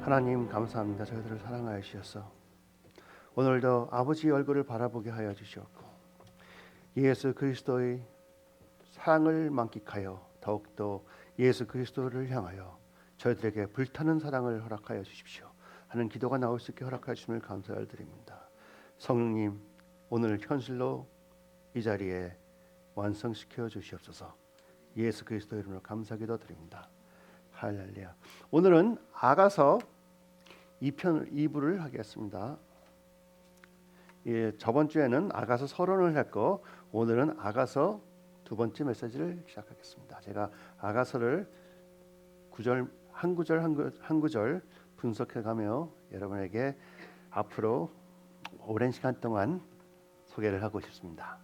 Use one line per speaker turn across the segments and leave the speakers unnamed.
하나님 감사합니다. 저희들을 사랑하여 주셔서 오늘도 아버지 얼굴을 바라보게 하여 주시었고 예수 그리스도의 사랑을 만끽하여 더욱더 예수 그리스도를 향하여 저희들에게 불타는 사랑을 허락하여 주십시오 하는 기도가 나올 수 있게 허락하여 주심을 감사를 드립니다. 성령님 오늘 현실로 이 자리에 완성시켜 주시옵소서. 예수 그리스도 이름으로 감사기도 드립니다. 할렐루야. 오늘은 아가서 2부를 하겠습니다. 예, 저번 주에는 아가서 서론을 했고 오늘은 아가서 두 번째 메시지를 시작하겠습니다. 제가 아가서를 한 구절 분석해가며 여러분에게 앞으로 오랜 시간 동안 소개를 하고 싶습니다.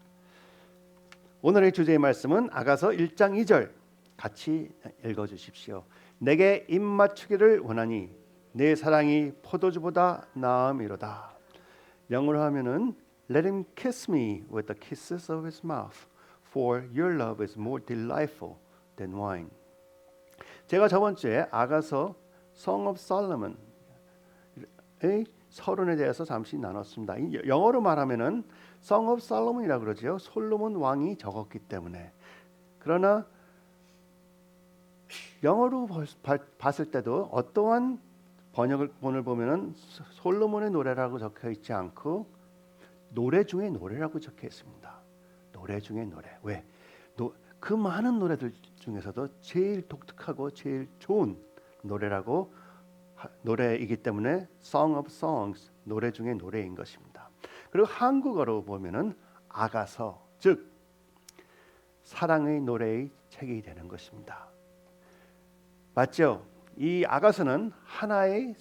오늘의 주제의 말씀은 아가서 1장 2절 같이 읽어주십시오. 내게 입맞추기를 원하니 내 사랑이 포도주보다 나음이로다. 영어로 하면은 Let him kiss me with the kisses of his mouth, for your love is more delightful than wine. 제가 저번 주에 아가서 Song of Solomon의 서론에 대해서 잠시 나눴습니다. 영어로 말하면은 Song of Solomon이라고 그러죠. 솔로몬 왕이 적었기 때문에. 그러나 영어로 봤을 때도 어떠한 번역본을 보면은 솔로몬의 노래라고 적혀 있지 않고 노래 중에 노래라고 적혀 있습니다. 노래 중에 노래. 왜? 그 많은 노래들 중에서도 제일 독특하고 제일 좋은 노래이기 때문에 Song of Songs, 노래 중에 노래인 것입니다. 그리고 한국어로 보면은 아가서, 즉 사랑의 노래의 책이 되는 것입니다. 맞죠? 이 아가서는 하나의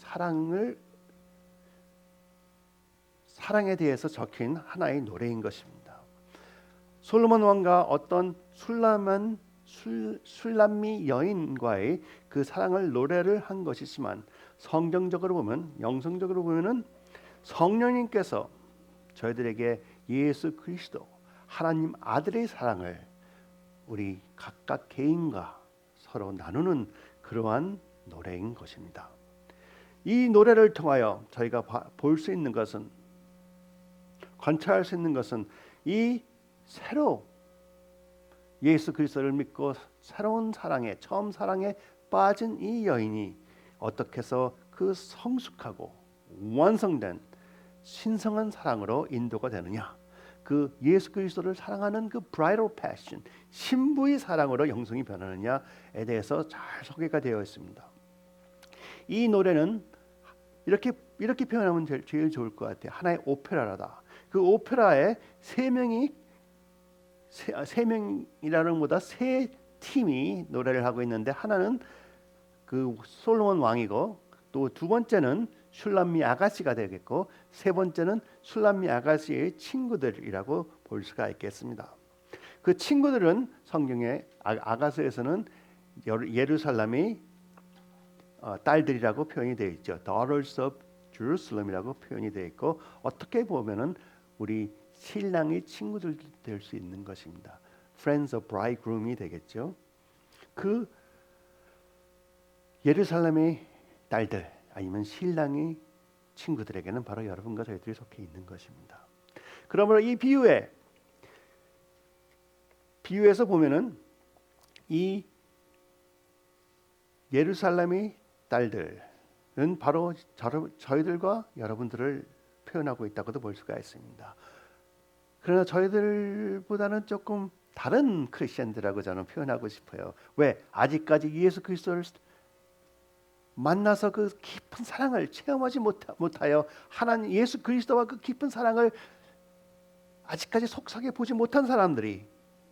사랑에 대해서 적힌 하나의 노래인 것입니다. 솔로몬 왕과 어떤 술람미 여인과의 그 사랑을 노래를 한 것이지만 성경적으로 보면, 영성적으로 보면은 성령님께서 저희들에게 예수 그리스도 하나님 아들의 사랑을 우리 각각 개인과 서로 나누는 그러한 노래인 것입니다. 이 노래를 통하여 저희가 볼 수 있는 것은, 관찰할 수 있는 것은 이 새로 예수 그리스도를 믿고 새로운 처음 사랑에 빠진 이 여인이 어떻게 해서 그 성숙하고 완성된 신성한 사랑으로 인도가 되느냐, 그 예수 그리스도를 사랑하는 그 bridal passion, 신부의 사랑으로 영성이 변하느냐에 대해서 잘 소개가 되어 있습니다. 이 노래는 이렇게 표현하면 제일 좋을 것 같아요. 하나의 오페라다. 그 오페라에 세 명이라는 것보다 세 팀이 노래를 하고 있는데, 하나는 그 솔로몬 왕이고, 또 두 번째는 슐람미 아가씨가 되겠고, 세 번째는 슐람미 아가씨의 친구들이라고 볼 수가 있겠습니다. 그 친구들은 성경의 아가서에서는 예루살렘의 딸들이라고 표현이 되어 있죠. Daughters of Jerusalem이라고 표현이 되어 있고, 어떻게 보면은 우리 신랑의 친구들 될 수 있는 것입니다. Friends of bridegroom이 되겠죠. 그 예루살렘의 딸들 아니면 신랑의 친구들에게는 바로 여러분과 저희들이 속해 있는 것입니다. 그러므로 이 비유에서 보면은 이 예루살렘의 딸들은 바로 저희들과 여러분들을 표현하고 있다고도 볼 수가 있습니다. 그러나 저희들보다는 조금 다른 크리스천들이라고 저는 표현하고 싶어요. 왜? 아직까지 예수 그리스도를 만나서 그 깊은 사랑을 체험하지 못하여 하나님 예수 그리스도와 그 깊은 사랑을 아직까지 속삭여 보지 못한 사람들이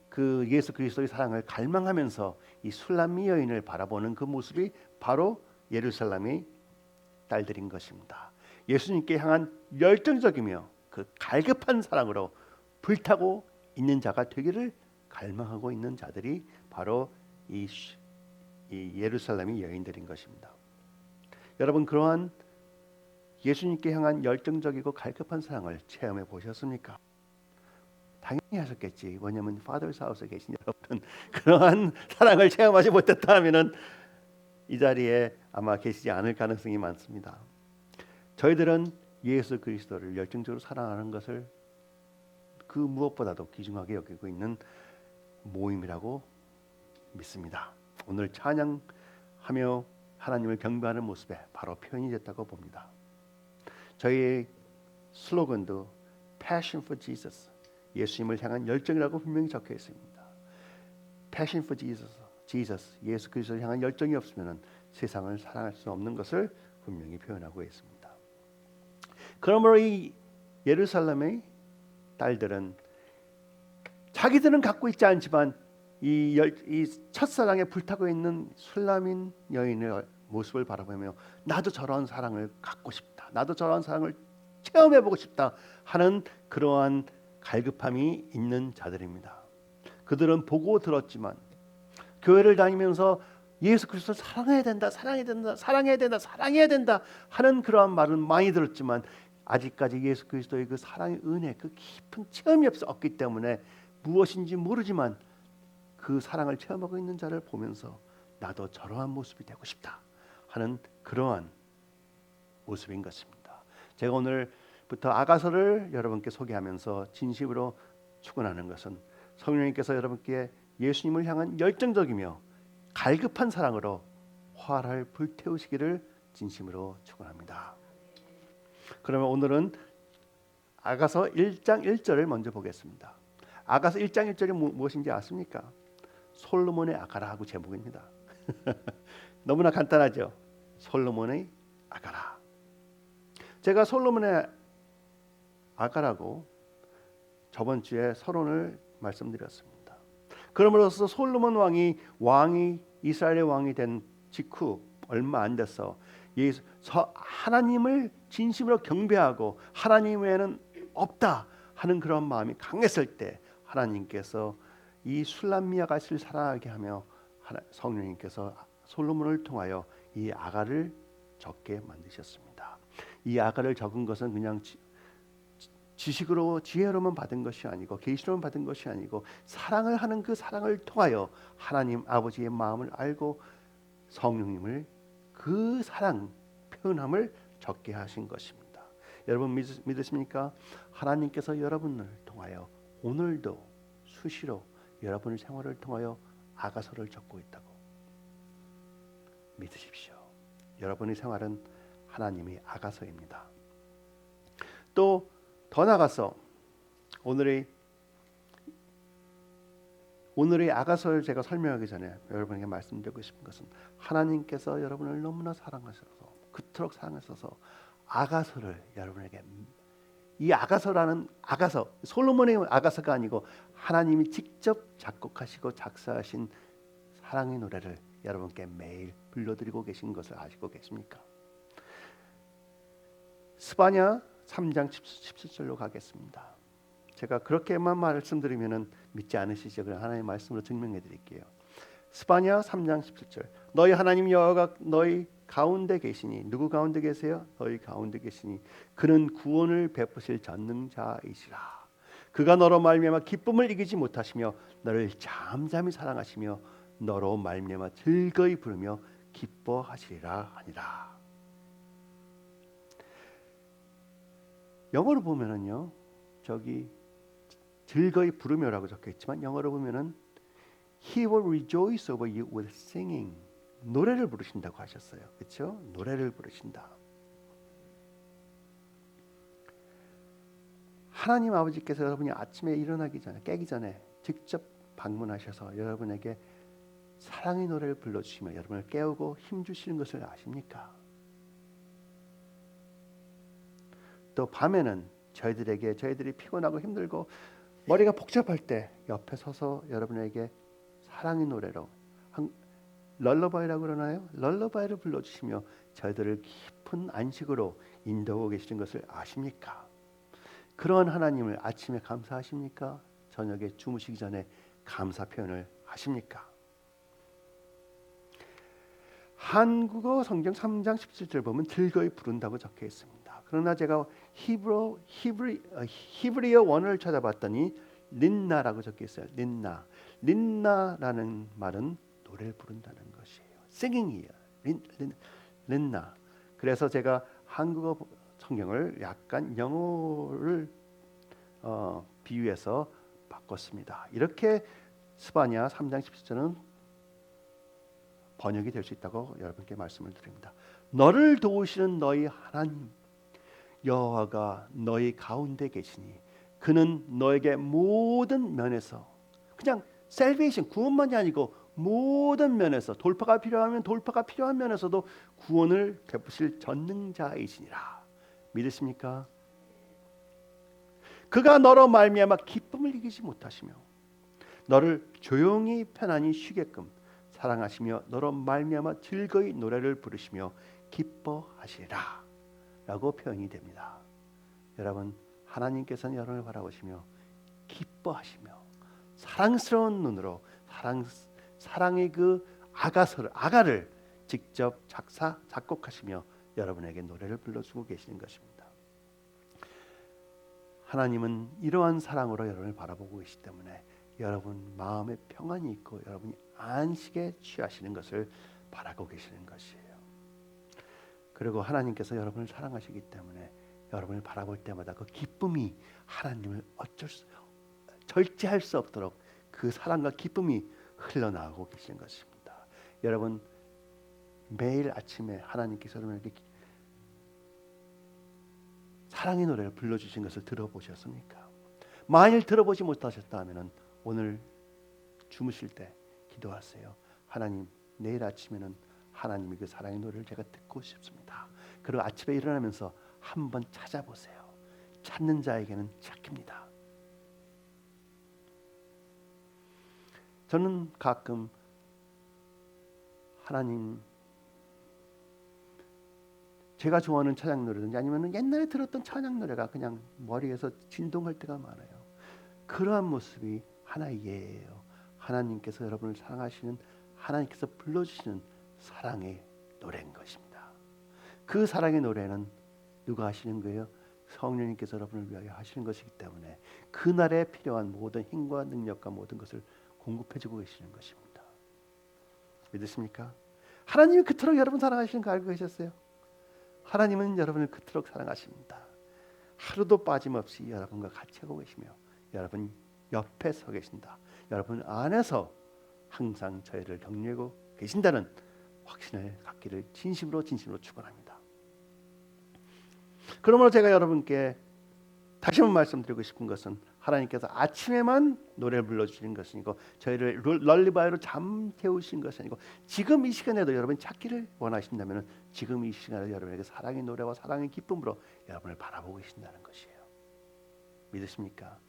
그 예수 그리스도의 사랑을 갈망하면서 이 술람미 여인을 바라보는 그 모습이 바로 예루살렘의 딸들인 것입니다. 예수님께 향한 열정적이며 그 갈급한 사랑으로 불타고 있는 자가 되기를 갈망하고 있는 자들이 바로 이 예루살렘의 여인들인 것입니다. 여러분, 그러한 예수님께 향한 열정적이고 갈급한 사랑을 체험해 보셨습니까? 당연히 하셨겠지. 왜냐하면 Father's House에 계신 여러분은 그러한 사랑을 체험하지 못했다 하면은 이 자리에 아마 계시지 않을 가능성이 많습니다. 저희들은 예수 그리스도를 열정적으로 사랑하는 것을 그 무엇보다도 귀중하게 여기고 있는 모임이라고 믿습니다. 오늘 찬양하며 하나님을 경배하는 모습에 바로 표현이 됐다고 봅니다. 저희의 슬로건도 Passion for Jesus, 예수님을 향한 열정이라고 분명히 적혀 있습니다. Passion for Jesus, 예수 그리스도를 향한 열정이 없으면 세상을 사랑할 수 없는 것을 분명히 표현하고 있습니다. 그러므로 이 예루살렘의 딸들은 자기들은 갖고 있지 않지만 이 첫사랑에 불타고 있는 술라민 여인의 모습을 바라보며 나도 저런 사랑을 갖고 싶다, 나도 저런 사랑을 체험해보고 싶다 하는 그러한 갈급함이 있는 자들입니다. 그들은 보고 들었지만 교회를 다니면서 예수 그리스도를 사랑해야 된다, 사랑해야 된다, 사랑해야 된다, 사랑해야 된다 하는 그러한 말은 많이 들었지만 아직까지 예수 그리스도의 그 사랑의 은혜, 그 깊은 체험이 없기 때문에 무엇인지 모르지만 그 사랑을 체험하고 있는 자를 보면서 나도 저러한 모습이 되고 싶다 하는 그러한 모습인 것입니다. 제가 오늘부터 아가서를 여러분께 소개하면서 진심으로 축원하는 것은 성령님께서 여러분께 예수님을 향한 열정적이며 갈급한 사랑으로 활활 불태우시기를 진심으로 축원합니다. 그러면 오늘은 아가서 1장 1절을 먼저 보겠습니다. 아가서 1장 1절이 무엇인지 아십니까? 솔로몬의 아가라 하고 제목입니다. 너무나 간단하죠. 솔로몬의 아가라. 제가 솔로몬의 아가라고 저번 주에 서론을 말씀드렸습니다. 그럼으로써 솔로몬 왕이 이스라엘의 왕이 된 직후 얼마 안 돼서 하나님을 진심으로 경배하고 하나님 외에는 없다 하는 그런 마음이 강했을 때 하나님께서 이 술람미 아가씨를 사랑하게 하며 성령님께서 솔로몬을 통하여 이 아가를 적게 만드셨습니다. 이 아가를 적은 것은 그냥 지식으로 지혜로만 받은 것이 아니고 계시로만 받은 것이 아니고 사랑을 하는 그 사랑을 통하여 하나님 아버지의 마음을 알고 성령님을 그 사랑 표현함을 적게 하신 것입니다. 여러분 믿으십니까? 하나님께서 여러분을 통하여 오늘도 수시로 여러분의 생활을 통하여 아가서를 적고 있다고 믿으십시오. 여러분의 생활은 하나님의 아가서입니다. 또 더 나아가서 오늘의 아가서를 제가 설명하기 전에 여러분에게 말씀드리고 싶은 것은 하나님께서 여러분을 너무나 사랑하셔서 그토록 사랑하셔서 아가서를 여러분에게 이 아가서라는 아가서 솔로몬의 아가서가 아니고 하나님이 직접 작곡하시고 작사하신 사랑의 노래를 여러분께 매일 불러드리고 계신 것을 아시고 계십니까? 스바냐 3장 17절로 가겠습니다. 제가 그렇게만 말씀드리면 믿지 않으시죠? 그럼 하나님의 말씀으로 증명해 드릴게요. 스바냐 3장 17절 너희 하나님 여호와가 너희 가운데 계시니 누구 가운데 계세요? 너희 가운데 계시니 그는 구원을 베푸실 전능자이시라. 그가 너로 말미암아 기쁨을 이기지 못하시며 너를 잠잠히 사랑하시며 너로 말미암아 즐거이 부르며 기뻐하시리라 하니라. 영어로 보면은요, 저기 즐거이 부르며라고 적혀 있지만 영어로 보면은 He will rejoice over you with singing. 노래를 부르신다고 하셨어요. 그렇죠? 노래를 부르신다. 하나님 아버지께서 여러분이 아침에 일어나기 전에 깨기 전에 직접 방문하셔서 여러분에게 사랑의 노래를 불러주시며 여러분을 깨우고 힘주시는 것을 아십니까? 또 밤에는 저희들이 피곤하고 힘들고 머리가 복잡할 때 옆에 서서 여러분에게 사랑의 노래로 럴러바이라고 그러나요? 럴러바이를 불러주시며 저희들을 깊은 안식으로 인도하고 계시는 것을 아십니까? 그런 하나님을 아침에 감사하십니까? 저녁에 주무시기 전에 감사 표현을 하십니까? 한국어 성경 3장 17절 보면 즐거이 부른다고 적혀 있습니다. 그러나 제가 히브리어 원어를 찾아봤더니 린나라고 적혀 있어요. 린나라는 말은 노래를 부른다는 것이에요. singing이에요. 린나. 그래서 제가 한국어 성경을 약간 영어를 비유해서 바꿨습니다. 이렇게 스바냐 3장 17절은 번역이 될 수 있다고 여러분께 말씀을 드립니다. 너를 도우시는 너희 하나님 여호와가 너희 가운데 계시니 그는 너에게 모든 면에서, 그냥 셀베이션 구원만이 아니고 모든 면에서, 돌파가 필요하면 돌파가 필요한 면에서도 구원을 베푸실 전능자이시니라. 믿으십니까? 그가 너로 말미암아 기쁨을 이기지 못하시며 너를 조용히 편안히 쉬게끔 사랑하시며 너로 말미암아 즐거이 노래를 부르시며 기뻐하시리라 라고 표현이 됩니다. 여러분, 하나님께서는 여러분을 바라보시며 기뻐하시며 사랑스러운 눈으로 사랑의 그 아가를 직접 작곡하시며 여러분에게 노래를 불러주고 계시는 것입니다. 하나님은 이러한 사랑으로 여러분을 바라보고 계시기 때문에 여러분 마음에 평안이 있고 여러분이 안식에 취하시는 것을 바라고 계시는 것이에요. 그리고 하나님께서 여러분을 사랑하시기 때문에 여러분을 바라볼 때마다 그 기쁨이 하나님을 절제할 수 없도록 그 사랑과 기쁨이 흘러나오고 계시는 것입니다. 여러분, 매일 아침에 하나님께서 여러분에게 사랑의 노래를 불러주신 것을 들어보셨습니까? 만일 들어보지 못하셨다 하면 오늘 주무실 때 기도하세요. 하나님, 내일 아침에는 하나님의 그 사랑의 노래를 제가 듣고 싶습니다. 그리고 아침에 일어나면서 한번 찾아보세요. 찾는 자에게는 찾깁니다. 저는 가끔 하나님, 제가 좋아하는 찬양 노래든지 아니면 옛날에 들었던 찬양 노래가 그냥 머리에서 진동할 때가 많아요. 그러한 모습이 하나의 예예요. 하나님께서 여러분을 사랑하시는, 하나님께서 불러주시는 사랑의 노래인 것입니다. 그 사랑의 노래는 누가 하시는 거예요? 성령님께서 여러분을 위하여 하시는 것이기 때문에 그날에 필요한 모든 힘과 능력과 모든 것을 공급해주고 계시는 것입니다. 믿으십니까? 하나님이 그토록 여러분 사랑하시는 거 알고 계셨어요? 하나님은 여러분을 그토록 사랑하십니다. 하루도 빠짐없이 여러분과 같이 하고 계시며 여러분 옆에 서 계신다. 여러분 안에서 항상 저희를 격려하고 계신다는 확신을 갖기를 진심으로 축원합니다. 그러므로 제가 여러분께 다시 한번 말씀드리고 싶은 것은 하나님께서 아침에만 노래를 불러주시는 것이 아니고 저희를 럴리바이로 잠재우신 것이 아니고 지금 이 시간에도 여러분이 찾기를 원하신다면 지금 이 시간에 여러분에게 사랑의 노래와 사랑의 기쁨으로 여러분을 바라보고 계신다는 것이에요. 믿으십니까?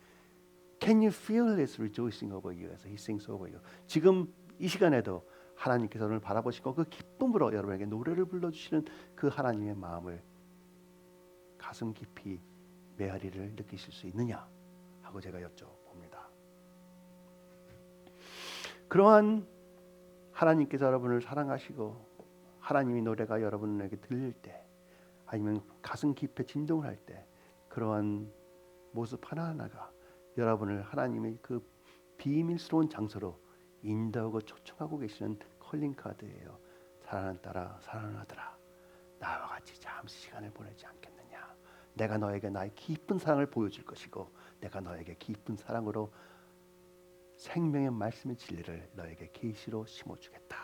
Can you feel His rejoicing over you as He sings over you? 지금 이 시간에도 하나님께서 여러분을 바라보시고 그 기쁨으로 여러분에게 노래를 불러주시는 그 하나님의 마음을 가슴 깊이 메아리를 느끼실 수 있느냐 하고 제가 여쭤봅니다. 그러한 하나님께서 여러분을 사랑하시고 하나님의 노래가 여러분에게 들릴 때 아니면 가슴 깊이 진동을 할 때 그러한 모습 하나하나가 여러분을 하나님의 그 비밀스러운 장소로 인도하고 초청하고 계시는 콜링카드예요. 사랑하는 딸아, 사랑하는 아들아, 나와 같이 잠시 시간을 보내지 않겠느냐. 내가 너에게 나의 깊은 사랑을 보여줄 것이고 내가 너에게 깊은 사랑으로 생명의 말씀의 진리를 너에게 계시로 심어주겠다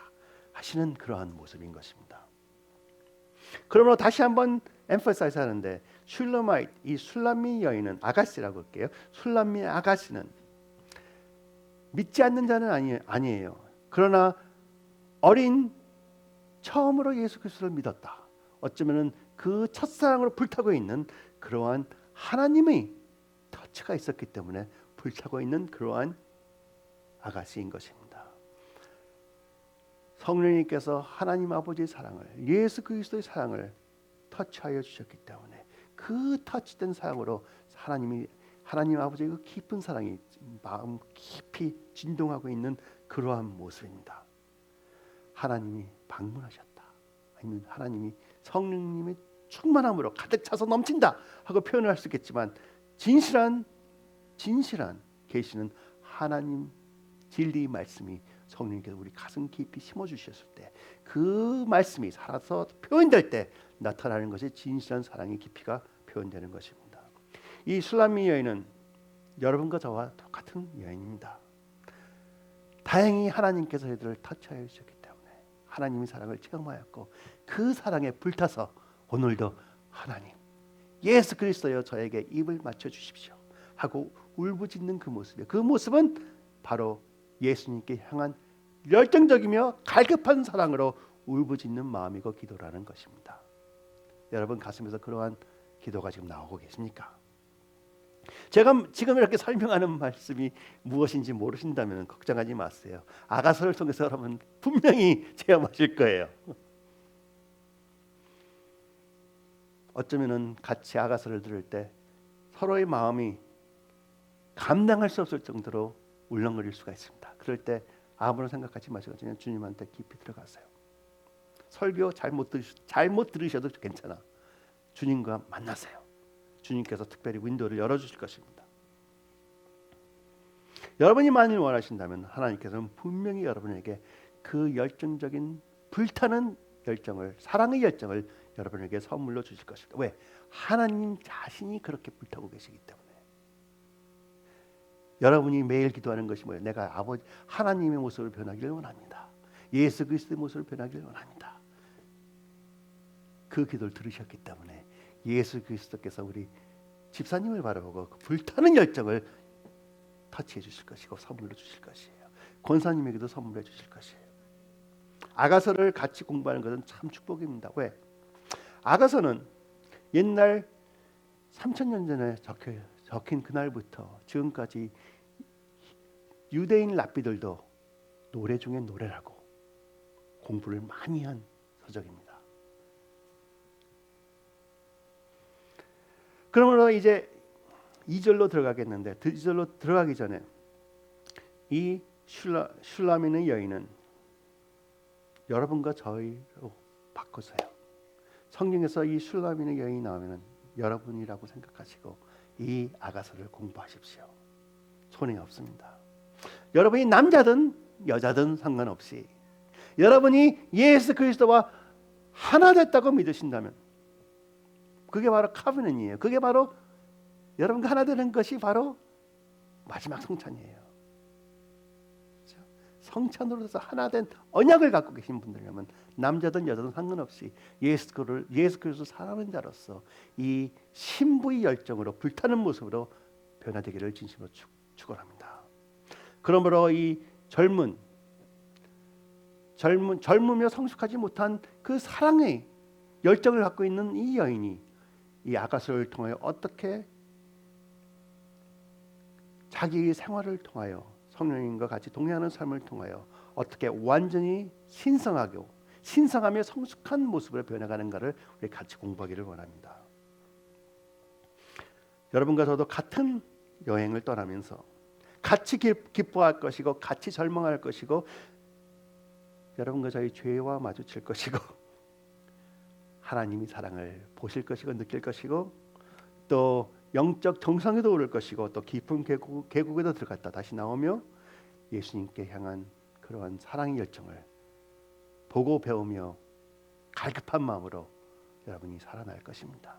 하시는 그러한 모습인 것입니다. 그러므로 다시 한번 emphasize 하는데 슐라마이트, 이 술람미 여인은 아가씨라고 할게요. 술람미 아가씨는 믿지 않는 자는 아니에요. 그러나 어린 처음으로 예수 그리스도를 믿었다. 어쩌면은 그 첫사랑으로 불타고 있는 그러한 하나님의 터치가 있었기 때문에 불타고 있는 그러한 아가씨인 것입니다. 성령님께서 하나님 아버지의 사랑을, 예수 그리스도의 사랑을 터치하여 주셨기 때문에 그 터치된 사랑으로 하나님 아버지의 그 깊은 사랑이 마음 깊이 진동하고 있는 그러한 모습입니다. 하나님이 방문하셨다. 아니면 하나님이 성령님의 충만함으로 가득 차서 넘친다 하고 표현을 할 수 있겠지만 진실한 계시는 하나님 진리의 말씀이 성령님께서 우리 가슴 깊이 심어주셨을 때 그 말씀이 살아서 표현될 때 나타나는 것이 진실한 사랑의 깊이가 표현되는 것입니다. 이 술람미 여인은 여러분과 저와 똑같은 여인입니다. 다행히 하나님께서 저희들을 터치하여 주셨기 때문에 하나님의 사랑을 체험하였고 그 사랑에 불타서 오늘도 하나님 예수 그리스도여 저에게 입을 맞춰 주십시오 하고 울부짖는 그 모습이에요. 그 모습은 바로 예수님께 향한 열정적이며 갈급한 사랑으로 울부짖는 마음이고 기도라는 것입니다. 여러분 가슴에서 그러한 기도가 지금 나오고 계십니까? 제가 지금 이렇게 설명하는 말씀이 무엇인지 모르신다면 걱정하지 마세요. 아가서를 통해서 여러분 분명히 체험하실 거예요. 어쩌면은 같이 아가서를 들을 때 서로의 마음이 감당할 수 없을 정도로 울렁거릴 수가 있습니다. 그럴 때 아무런 생각하지 마시고 그냥 주님한테 깊이 들어가세요. 설교 잘못 들으셔도 괜찮아. 주님과 만나세요. 주님께서 특별히 윈도우를 열어주실 것입니다. 여러분이 만일 원하신다면 하나님께서는 분명히 여러분에게 그 열정적인 불타는 열정을, 사랑의 열정을 여러분에게 선물로 주실 것입니다. 왜? 하나님 자신이 그렇게 불타고 계시기 때문에. 여러분이 매일 기도하는 것이 뭐예요? 내가 아버지 하나님의 모습을 변하기를 원합니다. 예수 그리스도의 모습을 변하기를 원합니다. 그 기도를 들으셨기 때문에 예수 그리스도께서 우리 집사님을 바라보고 그 불타는 열정을 터치해 주실 것이고 선물로 주실 것이에요. 권사님에게도 선물해 주실 것이에요. 아가서를 같이 공부하는 것은 참 축복입니다. 왜? 아가서는 옛날 3000년 전에 적힌 그날부터 지금까지 유대인 랍비들도 노래 중에 노래라고 공부를 많이 한 서적입니다. 그러므로 이제 2절로 들어가겠는데 2절로 들어가기 전에 이 슐라미는 여인은 여러분과 저희로 바꾸세요. 성경에서 이 슐라미는 여인이 나오면 여러분이라고 생각하시고 이 아가서를 공부하십시오. 손해 없습니다. 여러분이 남자든 여자든 상관없이 여러분이 예수 그리스도와 하나 됐다고 믿으신다면 그게 바로 카브넨이에요. 그게 바로 여러분과 하나 되는 것이 바로 마지막 성찬이에요. 그렇죠? 성찬으로서 하나 된 언약을 갖고 계신 분들이라면 남자든 여자든 상관없이 예수 그리스도 사랑하는 자로서 이 신부의 열정으로 불타는 모습으로 변화되기를 진심으로 축원합니다. 그러므로 이 젊으며 성숙하지 못한 그 사랑의 열정을 갖고 있는 이 여인이 이 아가서를 통하여 어떻게 자기의 생활을 통하여 성령님과 같이 동행하는 삶을 통하여 어떻게 완전히 신성하며 성숙한 모습으로 변해가는가를 우리 같이 공부하기를 원합니다. 여러분과 저도 같은 여행을 떠나면서 같이 기뻐할 것이고 같이 절망할 것이고 여러분과 저희 죄와 마주칠 것이고 하나님이 사랑을 보실 것이고 느낄 것이고 또 영적 정상에도 오를 것이고 또 깊은 계곡에도 들어갔다 다시 나오며 예수님께 향한 그러한 사랑의 열정을 보고 배우며 갈급한 마음으로 여러분이 살아날 것입니다.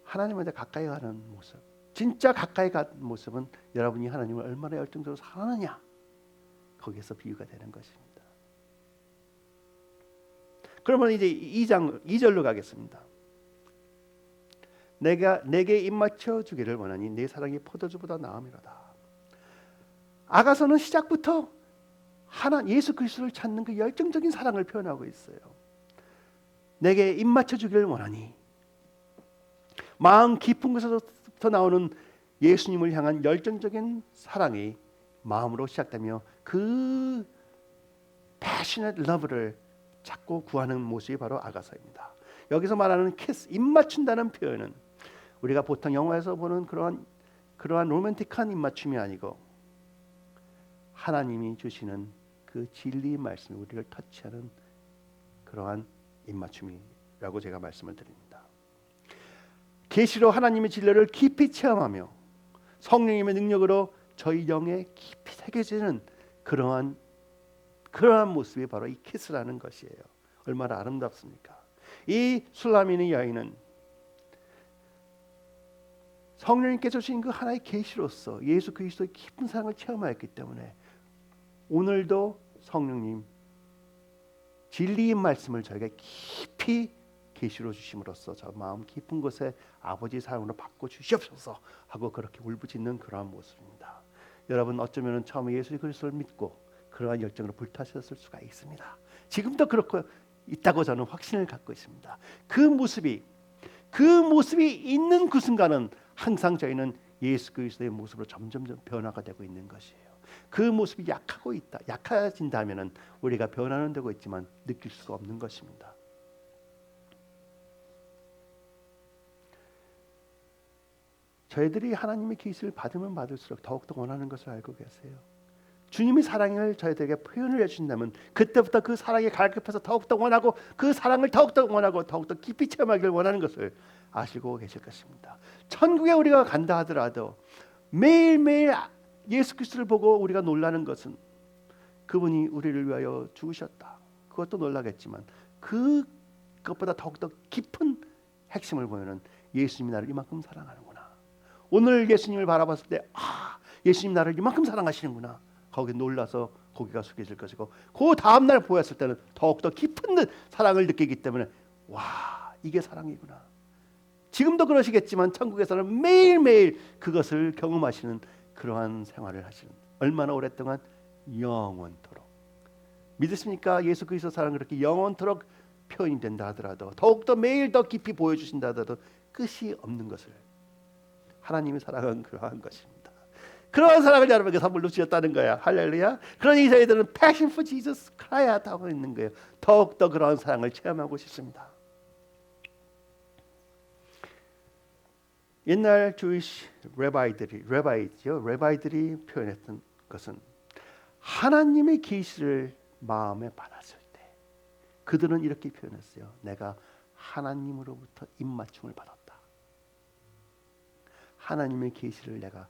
하나님한테 가까이 가는 모습, 진짜 가까이 가는 모습은 여러분이 하나님을 얼마나 열정적으로 사랑하느냐 거기에서 비유가 되는 것입니다. 그러면 이제 2절로 가겠습니다. 내게 입맞춰 주기를 원하니 내 사랑이 포도주보다 나음이로다. 아가서는 시작부터 예수 그리스도를 찾는 그 열정적인 사랑을 표현하고 있어요. 내게 입맞춰 주기를 원하니 마음 깊은 곳에서부터 나오는 예수님을 향한 열정적인 사랑이 마음으로 시작되며 그 passionate love를 찾고 구하는 모습이 바로 아가서입니다. 여기서 말하는 키스, 입맞춘다는 표현은 우리가 보통 영화에서 보는 그러한 로맨틱한 입맞춤이 아니고 하나님이 주시는 그 진리의 말씀이 우리를 터치하는 그러한 입맞춤이라고 제가 말씀을 드립니다. 계시로 하나님의 진리를 깊이 체험하며 성령님의 능력으로 저희 영에 깊이 새겨지는 그러한 모습이 바로 이 키스라는 것이에요. 얼마나 아름답습니까? 이 술라미는 여인은 성령님께서 주신 그 하나의 계시로서 예수 그리스도의 깊은 사랑을 체험하였기 때문에 오늘도 성령님 진리의 말씀을 저에게 깊이 계시로 주심으로써 저 마음 깊은 곳에 아버지 사랑으로 바꿔 주시옵소서 하고 그렇게 울부짖는 그러한 모습입니다. 여러분 어쩌면 처음에 예수 그리스도를 믿고 그러한 열정으로 불타셨을 수가 있습니다. 지금도 그렇고 있다고 저는 확신을 갖고 있습니다. 그 모습이 있는 그 순간은 항상 저희는 예수 그리스도의 모습으로 점점점 변화가 되고 있는 것이에요. 그 모습이 약해진다면은 우리가 변화는 되고 있지만 느낄 수가 없는 것입니다. 저희들이 하나님의 계시를 받으면 받을수록 더욱더 원하는 것을 알고 계세요. 주님이 사랑을 저희들에게 표현을 해주신다면 그때부터 그 사랑에 갈급해서 더욱더 원하고 그 사랑을 더욱더 원하고 더욱더 깊이 체험하기를 원하는 것을 아시고 계실 것입니다. 천국에 우리가 간다 하더라도 매일매일 예수 그리스도를 보고 우리가 놀라는 것은 그분이 우리를 위하여 죽으셨다. 그것도 놀라겠지만 그것보다 더욱더 깊은 핵심을 보여는 예수님이 나를 이만큼 사랑하는구나. 오늘 예수님을 바라봤을 때 예수님 나를 이만큼 사랑하시는구나. 거기에 놀라서 고개가 숙여질 것이고 그 다음날 보였을 때는 더욱더 깊은 사랑을 느끼기 때문에 와 이게 사랑이구나. 지금도 그러시겠지만 천국에서는 매일매일 그것을 경험하시는 그러한 생활을 하시는 얼마나 오랫동안 영원토록 믿으십니까? 예수 그리스도 사랑은 그렇게 영원토록 표현이 된다 하더라도 더욱더 매일 더 깊이 보여주신다 하더라도 끝이 없는 것을 하나님의 사랑은 그러한 것입니다. 그러한 사랑을 여러분에게 선물로 주셨다는 거야. 할렐루야. 그러니 저희들은 Passion for Jesus cry out 하고 있는 거예요. 더욱더 그러한 사랑을 체험하고 싶습니다. 옛날 주이시 레바이들이 표현했던 것은 하나님의 계시를 마음에 받았을 때 그들은 이렇게 표현했어요. 내가 하나님으로부터 입맞춤을 받았다. 하나님의 계시를 내가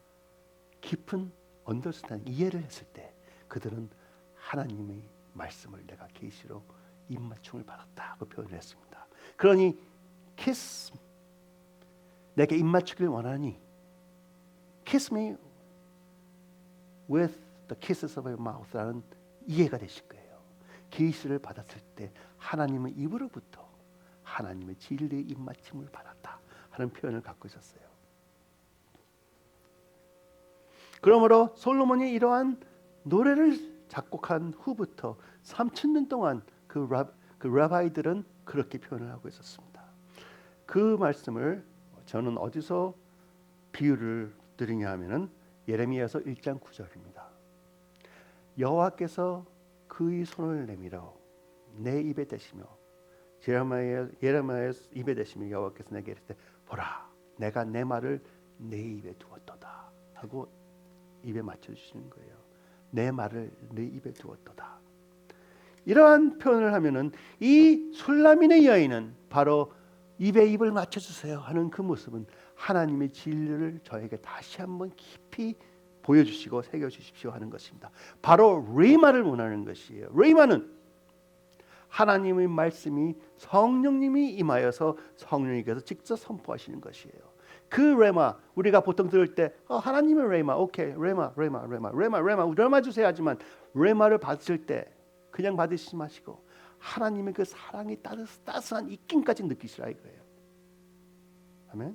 깊은 언더스탠딩 이해를 했을 때 그들은 하나님의 말씀을 내가 계시로 입맞춤을 받았다고 표현했습니다. 그러니 kiss 내게 입맞추길 원하니 kiss me with the kisses of your mouth라는 이해가 되실 거예요. 계시를 받았을 때 하나님의 입으로부터 하나님의 진리의 입맞춤을 받았다 하는 표현을 갖고 있었어요. 그러므로 솔로몬이 이러한 노래를 작곡한 후부터 3000년 동안 그 라바이들은 그렇게 표현을 하고 있었습니다. 그 말씀을 저는 어디서 비유를 드리냐 하면은 예레미야서 1장 9절입니다. 여호와께서 그의 손을 내밀어 내 입에 대시며 예레미야의 입에 대시며 여호와께서 내게 이르시되 보라 내가 내 말을 내 입에 두었도다 하고 입에 맞춰주시는 거예요. 내 말을 내 입에 두었도다. 이러한 표현을 하면은 이 술라민의 여인은 바로 입에 입을 맞춰주세요 하는 그 모습은 하나님의 진리를 저에게 다시 한번 깊이 보여주시고 새겨주십시오 하는 것입니다. 바로 레마를 원하는 것이에요. 레마는 하나님의 말씀이 성령님이 임하여서 성령님께서 직접 선포하시는 것이에요. 그 레마 우리가 보통 들을 때 하나님의 레마 오케이 레마 주세요 하지만 레마를 받으실 때 그냥 받으시지 마시고 하나님의 그 사랑이 따스한 입김까지 느끼시라 이거예요. 아멘.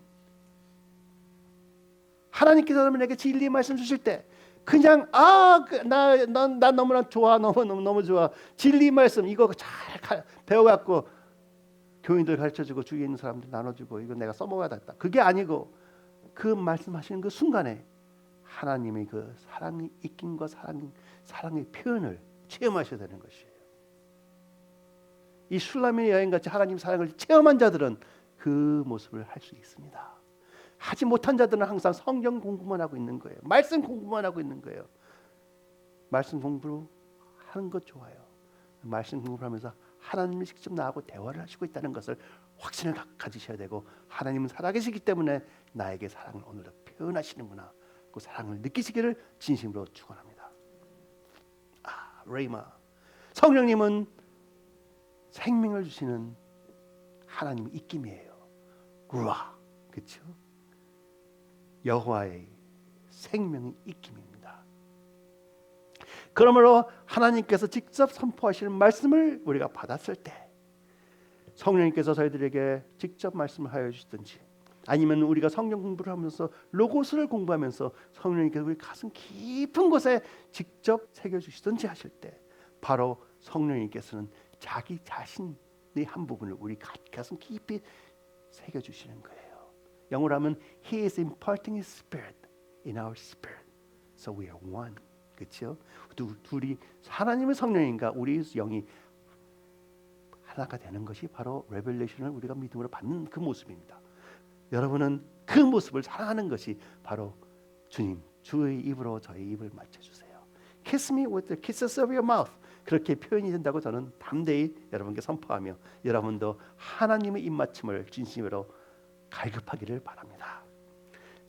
하나님께서 여러분에게 진리의 말씀 주실 때 그냥 나 너무나 좋아 너무 좋아 진리 말씀 이거 잘 배워갖고 교인들 가르쳐주고 주위에 있는 사람들 나눠주고 이거 내가 써먹어야 겠다. 그게 아니고 그 말씀하시는 그 순간에 하나님의 그 사랑의 입김과 사랑의 표현을 체험하셔야 되는 것이에요. 이 술라미의 여인같이 하나님 사랑을 체험한 자들은 그 모습을 할 수 있습니다. 하지 못한 자들은 항상 성경 공부만 하고 있는 거예요. 말씀 공부만 하고 있는 거예요. 말씀 공부를 하는 것 좋아요. 말씀 공부를 하면서 하나님이 직접 나하고 대화를 하시고 있다는 것을 확신을 가지셔야 되고 하나님은 살아계시기 때문에 나에게 사랑을 오늘도 표현하시는구나. 그 사랑을 느끼시기를 진심으로 축원합니다. 레이마. 성령님은 생명을 주시는 하나님의 입김이에요. 루아, 그렇죠? 여호와의 생명의 입김입니다. 그러므로 하나님께서 직접 선포하시는 말씀을 우리가 받았을 때 성령님께서 저희들에게 직접 말씀을 하여 주시든지 아니면 우리가 성경 공부를 하면서 로고스를 공부하면서 성령님께서 우리 가슴 깊은 곳에 직접 새겨주시든지 하실 때 바로 성령님께서는 자기 자신의 한 부분을 우리 가슴 깊이 새겨주시는 거예요. 영어로 하면 He is imparting His Spirit in our spirit, so we are one. 그렇죠? 둘이 하나님의 성령인가 우리 영이 하나가 되는 것이 바로 레벨레이션을 우리가 믿음으로 받는 그 모습입니다. 여러분은 그 모습을 사랑하는 것이 바로 주님, 주의 입으로 저의 입을 맞춰주세요. Kiss me with the kisses of your mouth. 그렇게 표현이 된다고 저는 담대히 여러분께 선포하며 여러분도 하나님의 입맞춤을 진심으로 갈급하기를 바랍니다.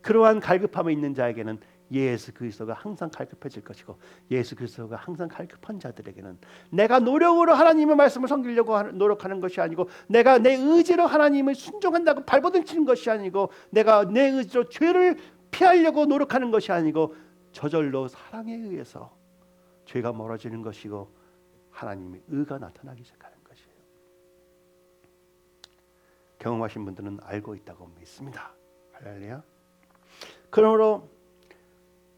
그러한 갈급함에 있는 자에게는 예수 그리스도가 항상 갈급해질 것이고 예수 그리스도가 항상 갈급한 자들에게는 내가 노력으로 하나님의 말씀을 섬기려고 노력하는 것이 아니고 내가 내 의지로 하나님을 순종한다고 발버둥 치는 것이 아니고 내가 내 의지로 죄를 피하려고 노력하는 것이 아니고 저절로 사랑에 의해서 죄가 멀어지는 것이고 하나님의 의가 나타나기 시작하는 것이에요. 경험하신 분들은 알고 있다고 믿습니다. 할렐루야. 그러므로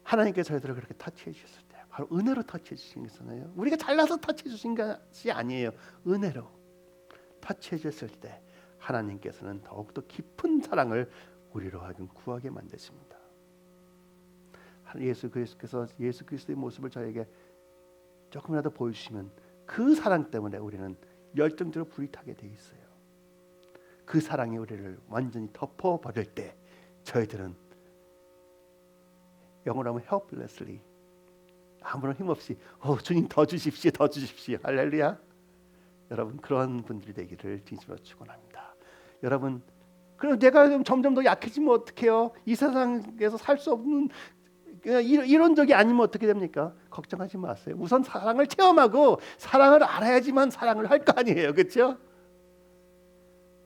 하나님께서 저희들을 그렇게 터치해 주셨을 때 바로 은혜로 터치해 주신 것이잖아요. 우리가 잘나서 터치해 주신 것이 아니에요. 은혜로 터치해 주셨을 때 하나님께서는 더욱더 깊은 사랑을 우리로 하여금 구하게 만드십니다. 예수 그리스도께서 예수 그리스도의 모습을 저에게 조금이라도 보여주시면 그 사랑 때문에 우리는 열정적으로 불이 타게 돼 있어요. 그 사랑이 우리를 완전히 덮어버릴 때 저희들은 영어로 하면 helplessly 아무런 힘없이 주님 더 주십시오, 더 주십시오. 할렐루야. 여러분 그런 분들이 되기를 진심으로 축원합니다. 여러분 그럼 내가 점점 더 약해지면 어떡해요? 이 세상에서 살 수 없는 이런 적이 아니면 어떻게 됩니까? 걱정하지 마세요. 우선 사랑을 체험하고 사랑을 알아야지만 사랑을 할 거 아니에요. 그렇죠?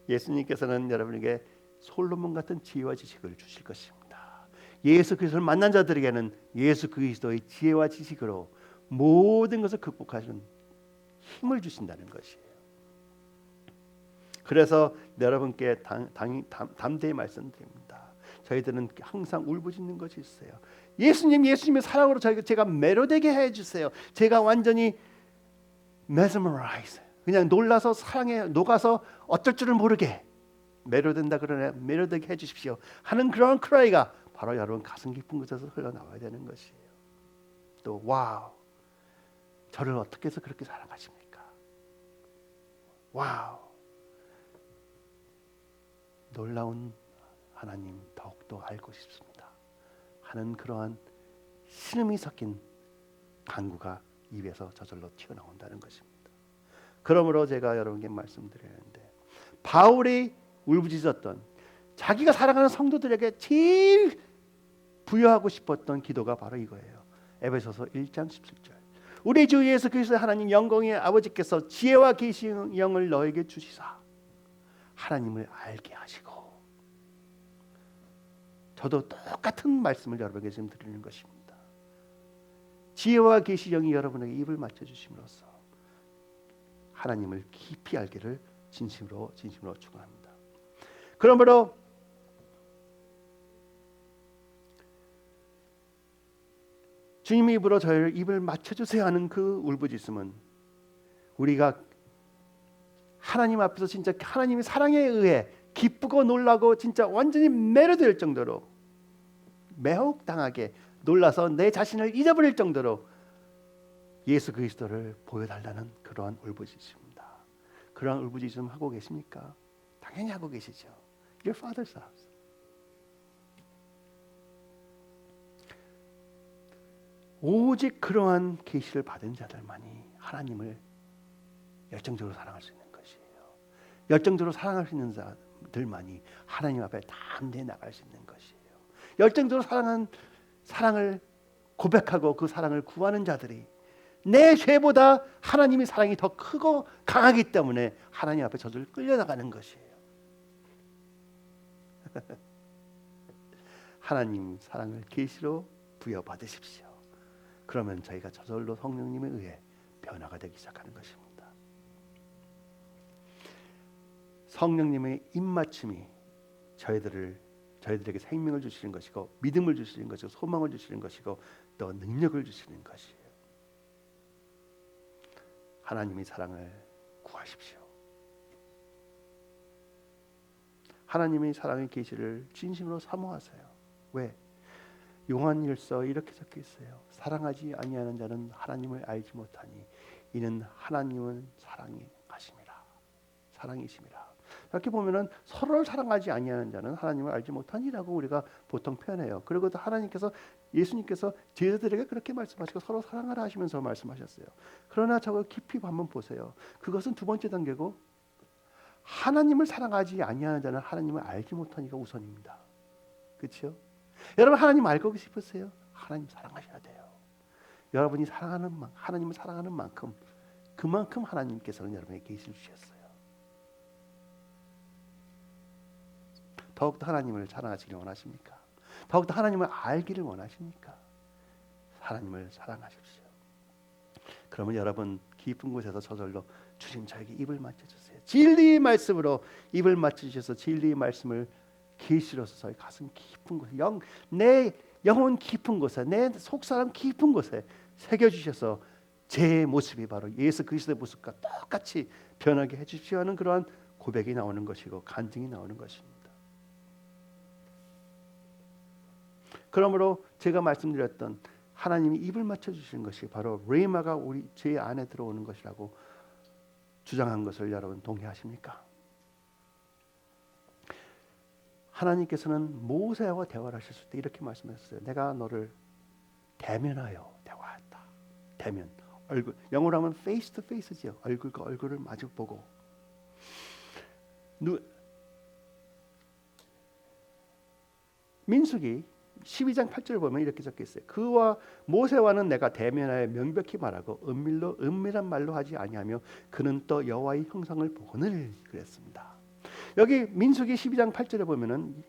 예수님께서는 여러분에게 솔로몬 같은 지혜와 지식을 주실 것입니다. 예수 그리스도를 만난 자들에게는 예수 그리스도의 지혜와 지식으로 모든 것을 극복하시는 힘을 주신다는 것이에요. 그래서 여러분께 담대히 말씀드립니다. 저희들은 항상 울부짖는 것이 있어요. 예수님의 사랑으로 제가 매료되게 해주세요. 제가 완전히 mesmerize, 그냥 놀라서 사랑에 녹아서 어쩔 줄을 모르게 매료된다 그러네, 매료되게 해주십시오 하는 그런 크라이가 바로 여러분 가슴 깊은 곳에서 흘러나와야 되는 것이에요. 또 와우, 저를 어떻게 해서 그렇게 사랑하십니까? 와우, 놀라운 하나님 더욱더 알고 싶습니다 하는 그러한 신음이 섞인 간구가 입에서 저절로 튀어나온다는 것입니다. 그러므로 제가 여러분께 말씀드리는데 바울이 울부짖었던 자기가 사랑하는 성도들에게 제일 부여하고 싶었던 기도가 바로 이거예요. 에베소서 1장 17절. 우리 주 예수 그리스도 하나님 영광의 아버지께서 지혜와 계신 영을 너에게 주시사 하나님을 알게 하시고. 저도 똑같은 말씀을 여러분에게 지금 드리는 것입니다. 지혜와 계시 영이 여러분에게 입을 맞춰 주심으로써 하나님을 깊이 알기를 진심으로 축원합니다. 그러므로 주님의 입으로 저희를 입을 맞춰주세요 하는 그 울부짖음은 우리가 하나님 앞에서 진짜 하나님의 사랑에 의해 기쁘고 놀라고 진짜 완전히 매료될 정도로 매혹당하게 놀라서 내 자신을 잊어버릴 정도로 예수 그리스도를 보여달라는 그러한 울부짖음입니다. 그러한 울부짖음 하고 계십니까? 당연히 하고 계시죠. Your Father's house. 오직 그러한 계시를 받은 자들만이 하나님을 열정적으로 사랑할 수 있는 것이에요. 열정적으로 사랑할 수 있는 자들만이 하나님 앞에 담대히 나갈 수 있는 것이에요. 열정적으로 사랑을 고백하고 그 사랑을 구하는 자들이 내 죄보다 하나님의 사랑이 더 크고 강하기 때문에 하나님 앞에 저절로 끌려나가는 것이에요. 하나님 사랑을 계시로 부여받으십시오. 그러면 저희가 저절로 성령님에 의해 변화가 되기 시작하는 것입니다. 성령님의 입맞춤이 저희들에게 생명을 주시는 것이고 믿음을 주시는 것이고 소망을 주시는 것이고 또 능력을 주시는 것이에요. 하나님의 사랑을 구하십시오. 하나님의 사랑의 계시를 진심으로 사모하세요. 왜? 요한일서 이렇게 적혀 있어요. 사랑하지 아니하는 자는 하나님을 알지 못하니 이는 하나님은 사랑이심이라. 사랑이심이라. 이렇게 보면은 서로를 사랑하지 아니하는 자는 하나님을 알지 못하니라고 우리가 보통 표현해요. 그리고 또 하나님께서 예수님께서 제자들에게 그렇게 말씀하시고 서로 사랑하라 하시면서 말씀하셨어요. 그러나 저거 깊이 한번 보세요. 그것은 두 번째 단계고 하나님을 사랑하지 아니하는 자는 하나님을 알지 못하니가 우선입니다. 그렇죠? 여러분 하나님 알고 싶으세요? 하나님 사랑하셔야 돼요. 여러분이 하나님을 사랑하는 만큼 그만큼 하나님께서는 여러분에게 계시를 주셨어요. 더욱더 하나님을 사랑하시길 원하십니까? 더욱더 하나님을 알기를 원하십니까? 하나님을 사랑하십시오. 그러면 여러분 깊은 곳에서 저절로 주님 저에게 입을 맞춰주세요. 진리의 말씀으로 입을 맞춰주셔서 진리의 말씀을 계시로서 저희 가슴 깊은 곳에 내 영혼 깊은 곳에 내 속사람 깊은 곳에 새겨주셔서 제 모습이 바로 예수 그리스도의 모습과 똑같이 변하게 해주시오 하는 그러한 고백이 나오는 것이고 간증이 나오는 것입니다. 그러므로 제가 말씀드렸던 하나님이 입을 맞춰주시는 것이 바로 레마가 우리 제 안에 들어오는 것이라고 주장한 것을 여러분 동의하십니까? 하나님께서는 모세와 대화를 하셨을 때 이렇게 말씀하셨어요. 내가 너를 대면하여 대화했다. 대면, 얼굴, 영어로 하면 face to face지요. 얼굴과 얼굴을 마주 보고. 민수기 12장 8절을 보면 이렇게 적혀 있어요. 그와 모세와는 내가 대면하여 명백히 말하고 은밀한 말로 하지 아니하며 그는 또 여호와의 형상을 보거늘 그랬습니다. 여기 민수기 12장 8절에 보면은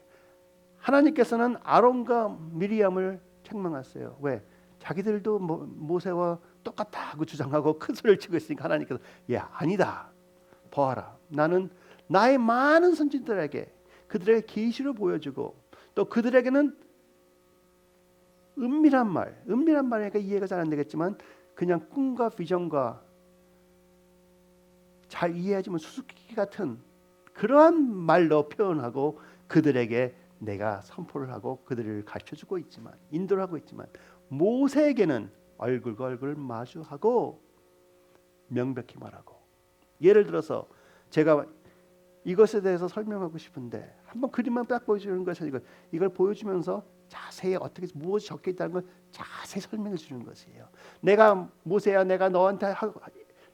하나님께서는 아론과 미리암을 책망하세요. 왜? 자기들도 모세와 똑같다고 주장하고 큰 소리를 치고 있으니까 하나님께서 아니다. 보아라. 나는 나의 많은 선지자들에게 그들에게 계시를 보여주고 또 그들에게는 은밀한 말이니까 이해가 잘 안 되겠지만 그냥 꿈과 비전과 잘 이해하지만 수수께끼 같은 그러한 말로 표현하고 그들에게 내가 선포를 하고 그들을 가르쳐주고 있지만 인도를 하고 있지만 모세에게는 얼굴과 얼굴을 마주하고 명백히 말하고 예를 들어서 제가 이것에 대해서 설명하고 싶은데 한번 그림만 딱 보여주는 것이 이걸 보여주면서 자세히 어떻게 무엇이 적혀 있다는 걸 자세히 설명해 주는 것이에요. 내가 모세야 내가 너한테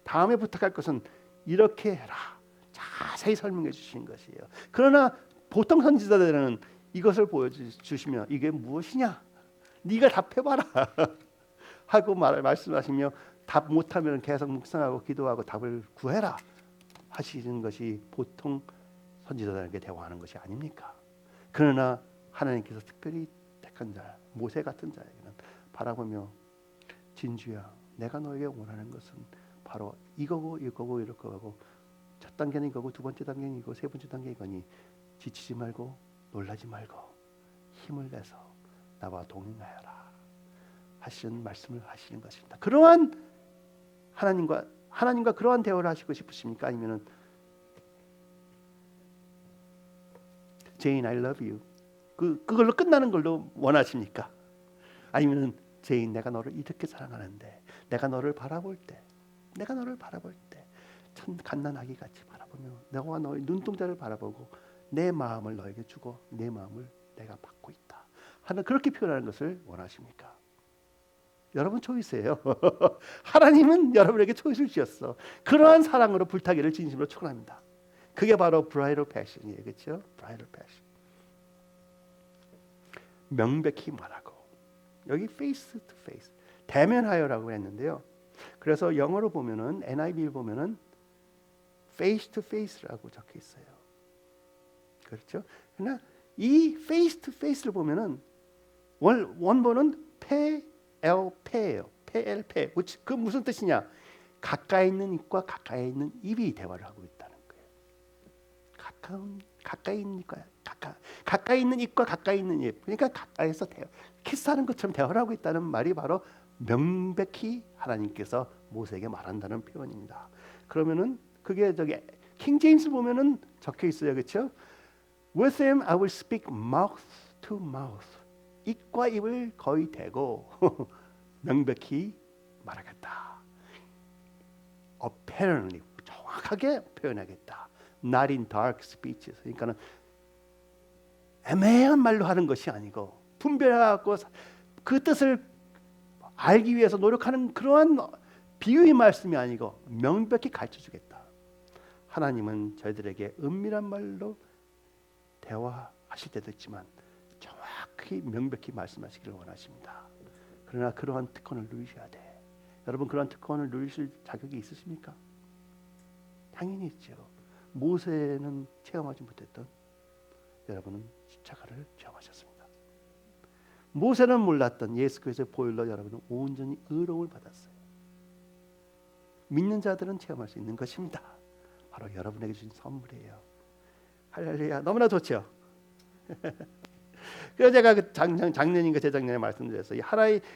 다음에 부탁할 것은 이렇게 해라. 자세히 설명해 주시는 것이에요. 그러나 보통 선지자들은 이것을 보여주시면 이게 무엇이냐? 네가 답해봐라 하고 말씀하시며 답 못하면 계속 묵상하고 기도하고 답을 구해라 하시는 것이 보통 선지자들에게 대화하는 것이 아닙니까? 그러나 하나님께서 특별히 택한 자 모세 같은 자에게는 바라보며 진주야 내가 너에게 원하는 것은 바로 이거고 이거고 이럴 거고 첫 단계는 이거고 두 번째 단계는 이거 세 번째 단계는 이거니 지치지 말고 놀라지 말고 힘을 내서 나와 동행하여라 하시는 말씀을 하시는 것입니다. 그러한 하나님과 그러한 대화를 하시고 싶으십니까? 아니면은 제인 I love you 그걸로 끝나는 걸로 원하십니까? 아니면은 제인 내가 너를 이렇게 사랑하는데 내가 너를 바라볼 때 참 갓난아기 같이 바라보며 너와 너의 눈동자를 바라보고 내 마음을 너에게 주고 내 마음을 내가 받고 있다 하는 그렇게 표현하는 것을 원하십니까? 여러분 초이스예요. 하나님은 여러분에게 초이스를 주셨어. 그러한 사랑으로 불타기를 진심으로 축원합니다. 그게 바로 bridal passion이에요. 그렇죠? bridal passion. 명백히 말하고 여기 face to face 대면하여라고 했는데요. 그래서 영어로 보면은 NIV 보면은 face to face라고 적혀 있어요. 그렇죠? 그러나 이 face to face를 보면은 원본은 페예요. 페. 그 무슨 뜻이냐? 가까이 있는 입과 가까이 있는 입이 대화를 하고 있다는 거예요. 가까이 있는 입과 가까이 있는 입과 가까이 있는 입. 그러니까 가까이서 키스하는 것처럼 대화를 하고 있다는 말이 바로 명백히 하나님께서 모세에게 말한다는 표현입니다. 그러면은 그게 저기 킹 제임스 보면은 적혀 있어요. 그렇죠? With him I will speak mouth to mouth. 입과 입을 거의 대고 명백히 말하겠다. Apparently 정확하게 표현하겠다. Not in dark speeches. 그러니까는 애매한 말로 하는 것이 아니고 분별하고 그 뜻을 알기 위해서 노력하는 그러한 비유의 말씀이 아니고 명백히 가르쳐주겠다. 하나님은 저희들에게 은밀한 말로 대화하실 때도 있지만 정확히 명백히 말씀하시기를 원하십니다. 그러나 그러한 특권을 누리셔야 돼. 여러분 그러한 특권을 누리실 자격이 있으십니까? 당연히 있죠. 모세는 체험하지 못했던 여러분은 십자가를 체험하셨습니다. 모세는 몰랐던 예수 그리스도의 보혈로 여러분은 온전히 의로움을 받았어요. 믿는 자들은 체험할 수 있는 것입니다. 바로 여러분에게 주신 선물이에요. 할렐루야. 너무나 좋죠. 그래서 제가 그 작년인가 재작년에 말씀드렸어요.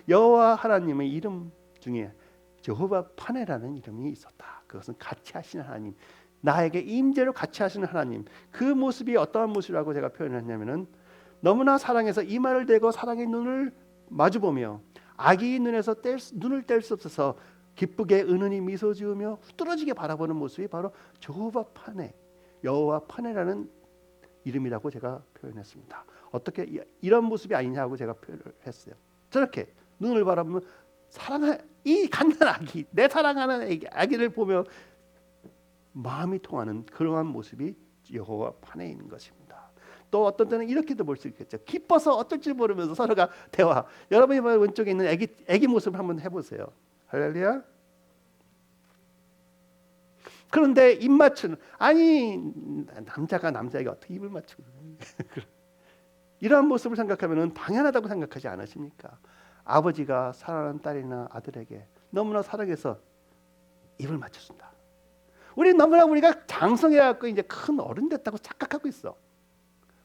여호와 하나님의 이름 중에 여호와 파네라는 이름이 있었다. 그것은 같이 하시는 하나님, 나에게 임재로 같이 하시는 하나님. 그 모습이 어떠한 모습이라고 제가 표현했냐면은 너무나 사랑해서 이마를 대고 사랑의 눈을 마주보며 아기의 눈에서 눈을 뗄 수 없어서 기쁘게 은은히 미소 지으며 후들어지게 바라보는 모습이 바로 여호와 파네, 여호와 파네라는 이름이라고 제가 표현했습니다. 어떻게 이런 모습이 아니냐고 제가 표현을 했어요. 저렇게 눈을 바라보면 이 갓난 아기, 내 사랑하는 아기를 보며 마음이 통하는 그러한 모습이 여호와 파네인 것입니다. 또 어떤 때는 이렇게도 볼 수 있겠죠. 기뻐서 어떨 줄 모르면서 서로가 대화. 여러분이 왼쪽에 있는 아기 모습을 한번 해보세요. 할렐루야. 그런데 입 맞추는 아니 남자가 남자에게 어떻게 입을 맞추고 이러한 모습을 생각하면 당연하다고 생각하지 않으십니까? 아버지가 사랑하는 딸이나 아들에게 너무나 사랑해서 입을 맞춰준다. 우리가 장성해갖고 이제 큰 어른 됐다고 착각하고 있어.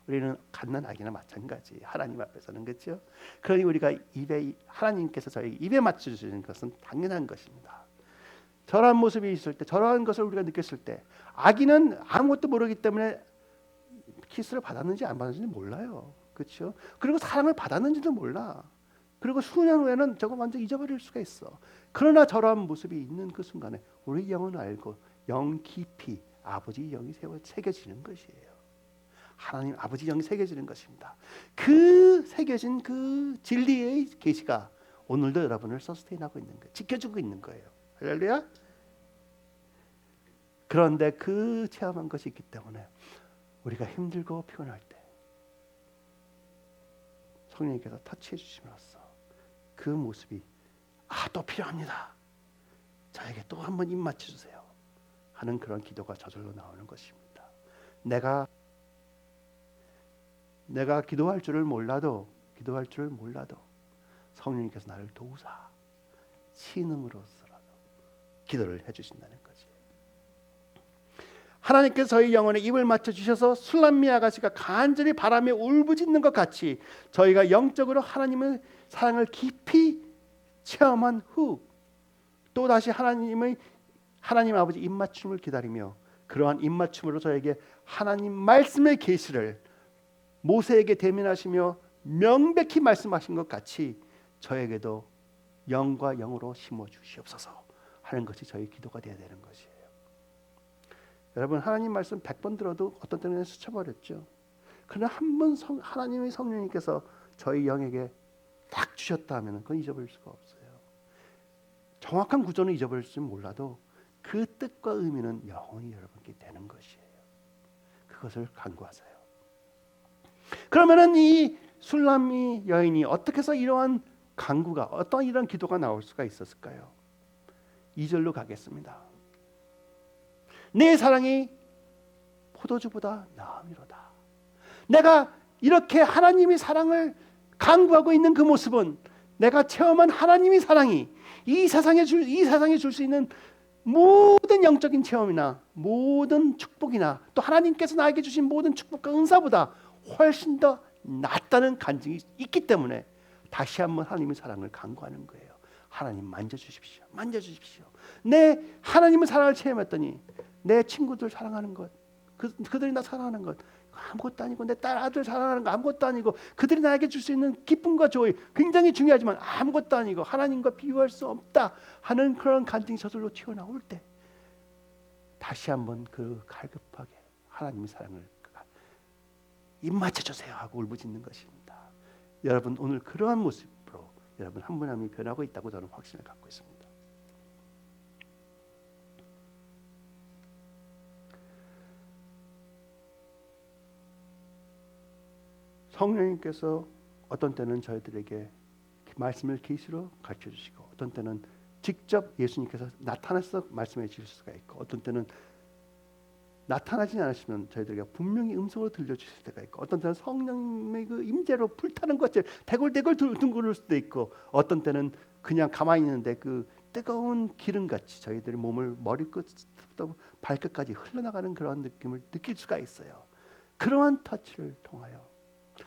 우리는 갓난 아기나 마찬가지. 하나님 앞에서는 그렇죠. 그러니 우리가 하나님께서 저희 입에 맞춰주시는 것은 당연한 것입니다. 저러한 모습이 있을 때, 저러한 것을 우리가 느꼈을 때, 아기는 아무것도 모르기 때문에 키스를 받았는지 안 받았는지 몰라요. 그렇죠? 그리고 사랑을 받았는지도 몰라. 그리고 수년 후에는 저거 완전 잊어버릴 수가 있어. 그러나 저러한 모습이 있는 그 순간에 우리 영은 알고 영 깊이 아버지 영이 새겨지는 것이에요. 하나님 아버지 영이 새겨지는 것입니다. 그 새겨진 그 진리의 계시가 오늘도 여러분을 서스테인하고 있는 거예요. 지켜주고 있는 거예요. 할렐루야. 그런데 그 체험한 것이 있기 때문에 우리가 힘들고 피곤할 때 성령님께서 터치해 주심으로써 그 모습이 또 필요합니다. 저에게 또 한 번 입 맞춰 주세요. 하는 그런 기도가 저절로 나오는 것입니다. 내가 기도할 줄을 몰라도 성령님께서 나를 도우사 신음으로서라도 기도를 해주신다는 거지. 하나님께서 저희 영혼에 입을 맞춰 주셔서 술람미 아가씨가 간절히 바람에 울부짖는 것 같이 저희가 영적으로 하나님의 사랑을 깊이 체험한 후 또다시 하나님 아버지 입맞춤을 기다리며 그러한 입맞춤으로 저에게 하나님 말씀의 계시를 모세에게 대면하시며 명백히 말씀하신 것 같이 저에게도 영과 영으로 심어 주시옵소서 하는 것이 저희 기도가 되어야 되는 것이에요. 여러분 하나님 말씀 100번 들어도 어떤 때는 스쳐버렸죠. 그러나 한 번 하나님의 성령님께서 저희 영에게 딱 주셨다 하면 그건 잊어버릴 수가 없어요. 정확한 구조는 잊어버릴지 몰라도 그 뜻과 의미는 영원히 여러분께 되는 것이에요. 그것을 간구하세요. 그러면은 이 술람미 여인이 어떻게 해서 이러한 간구가 어떤 이런 기도가 나올 수가 있었을까요? 2절로 가겠습니다. 내 사랑이 포도주보다 나음이로다. 내가 이렇게 하나님의 사랑을 강구하고 있는 그 모습은 내가 체험한 하나님의 사랑이 이 세상에 줄 수 있는 모든 영적인 체험이나 모든 축복이나 또 하나님께서 나에게 주신 모든 축복과 은사보다 훨씬 더 낫다는 간증이 있기 때문에 다시 한번 하나님의 사랑을 간구하는 거예요. 하나님 만져주십시오. 만져주십시오. 내 하나님의 사랑을 체험했더니 내 친구들 사랑하는 것, 그들이 나 사랑하는 것 아무것도 아니고, 내 딸 아들 사랑하는 거 아무것도 아니고, 그들이 나에게 줄 수 있는 기쁨과 조이 굉장히 중요하지만 아무것도 아니고 하나님과 비교할 수 없다 하는 그런 간증이 저절로 튀어나올 때 다시 한번 그 갈급하게 하나님의 사랑을 입맞춰 주세요 하고 울부짖는 것입니다. 여러분 오늘 그러한 모습으로 여러분 한 분 한 분이 변하고 있다고 저는 확신을 갖고 있습니다. 성령님께서 어떤 때는 저희들에게 말씀을 계시로 가르쳐 주시고, 어떤 때는 직접 예수님께서 나타나서 말씀해 주실 수가 있고, 어떤 때는 나타나지 않으시면 저희들에게 분명히 음성으로 들려주실 때가 있고, 어떤 때는 성령의 그 임재로 불타는 것을 대굴대굴 둥그럴 수도 있고, 어떤 때는 그냥 가만히 있는데 그 뜨거운 기름같이 저희들의 몸을 머리끝부터 발끝까지 흘러나가는 그런 느낌을 느낄 수가 있어요. 그러한 터치를 통하여,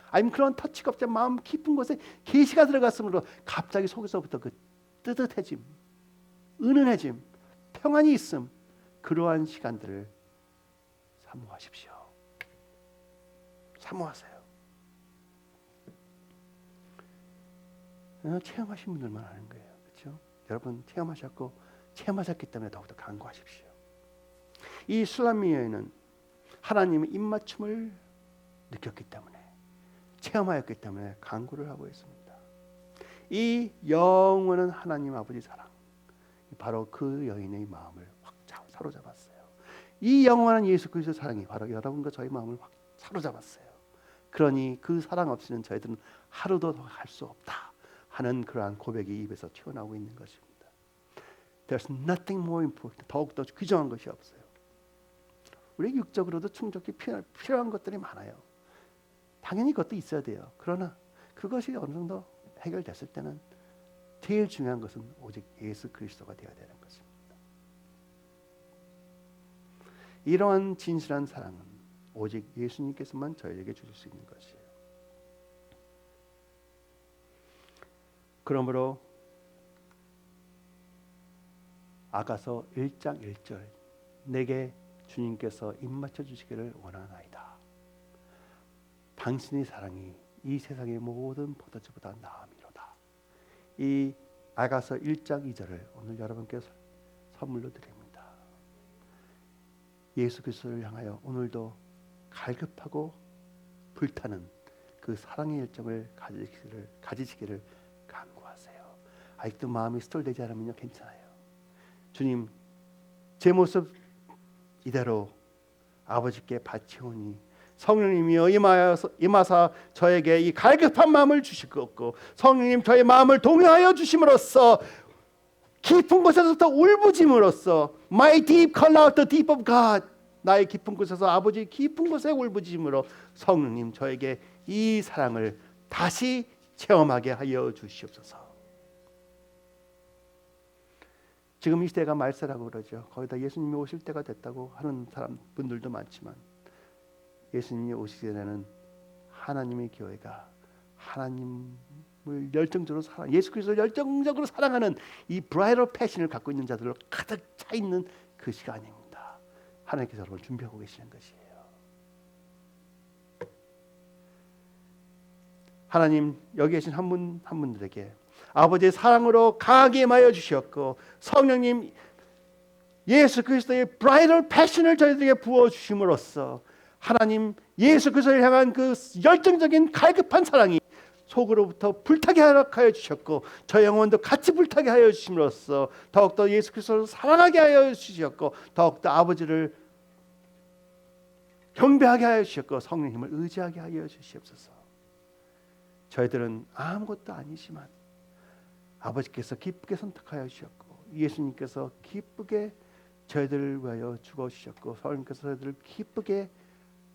아니면 그런 터치가 없이 마음 깊은 곳에 계시가 들어갔으므로 갑자기 속에서부터 그 뜨뜻해짐, 은은해짐, 평안이 있음, 그러한 시간들을 사모하십시오. 사모하세요. 체험하신 분들만 하는 거예요. 그렇죠? 여러분 체험하셨고 체험하셨기 때문에 더욱더 간구하십시오. 이 술람미 여인은 하나님의 입맞춤을 느꼈기 때문에, 체험하였기 때문에 간구를 하고 있습니다. 이 영원한 하나님 아버지 사랑, 바로 그 여인의 마음을 확 사로잡았어요. 이 영원한 예수 그리스도의 사랑이 바로 여러분과 저희 마음을 확 사로잡았어요. 그러니 그 사랑 없이는 저희들은 하루도 더 갈 수 없다 하는 그러한 고백이 입에서 튀어나오고 있는 것입니다. There's nothing more important. 더욱더 귀중한 것이 없어요. 우리 육적으로도 충족히 필요한 것들이 많아요. 당연히 그것도 있어야 돼요. 그러나 그것이 어느 정도 해결됐을 때는 제일 중요한 것은 오직 예수 그리스도가 되어야 되는 것입니다. 이러한 진실한 사랑은 오직 예수님께서만 저희에게 주실 수 있는 것이에요. 그러므로 아가서 1장 1절, 내게 주님께서 입맞춰 주시기를 원하나이다. 당신의 사랑이 이 세상의 모든 포도주보다 나음이로다. 이 아가서 1장 2절을 오늘 여러분께 선물로 드립니다. 예수 그리스도를 향하여 오늘도 갈급하고 불타는 그 사랑의 열정을 가지시기를 간구하세요. 아직도 마음이 스톨되지 않으면요, 괜찮아요. 주님, 제 모습 이대로 아버지께 바치오니 성령님이여 임하사 저에게 이 갈급한 마음을 주시옵고, 성령님 저의 마음을 동요하여 주심으로써 깊은 곳에서부터 울부짐으로써 My deep call out the deep of God, 나의 깊은 곳에서 아버지 깊은 곳에 울부짐으로 성령님 저에게 이 사랑을 다시 체험하게 하여 주시옵소서. 지금 이 시대가 말세라고 그러죠. 거기다 예수님이 오실 때가 됐다고 하는 분들도 많지만, 예수님이 오시기 전에는 하나님의 교회가 하나님을 열정적으로 예수 그리스도를 열정적으로 사랑하는 이 브라이럴 패션을 갖고 있는 자들로 가득 차 있는 그 시간입니다. 하나님께서 여러분을 준비하고 계시는 것이에요. 하나님, 여기 계신 한 분 한 분들에게 아버지의 사랑으로 강하게 임하여 주셨고, 성령님 예수 그리스도의 브라이럴 패션을 저희들에게 부어 주심으로써 하나님 예수 그리스도를 향한 그 열정적인 갈급한 사랑이 속으로부터 불타게 하여 주셨고, 저 영혼도 같이 불타게 하여 주심으로써 더욱더 예수 그리스도를 사랑하게 하여 주셨고, 더욱더 아버지를 경배하게 하여 주셨고, 성령님을 의지하게 하여 주시옵소서. 저희들은 아무것도 아니지만 아버지께서 기쁘게 선택하여 주셨고, 예수님께서 기쁘게 저희들을 위하여 죽어주셨고 성령께서 저희들을 기쁘게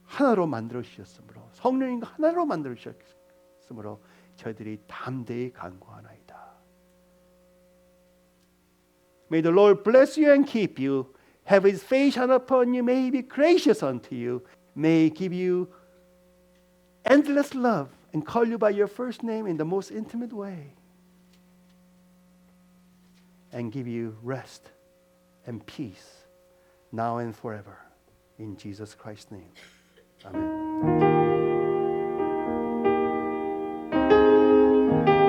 하나로 만들어 주셨으므로 성령님과 하나로 만들어 주셨으므로 저희들이 담대히 간구하나이다. May the Lord bless you and keep you. Have His face shine upon you. May He be gracious unto you. May He give you endless love and call you by your first name in the most intimate way. And give you rest and peace now and forever. In Jesus Christ's name. Amen.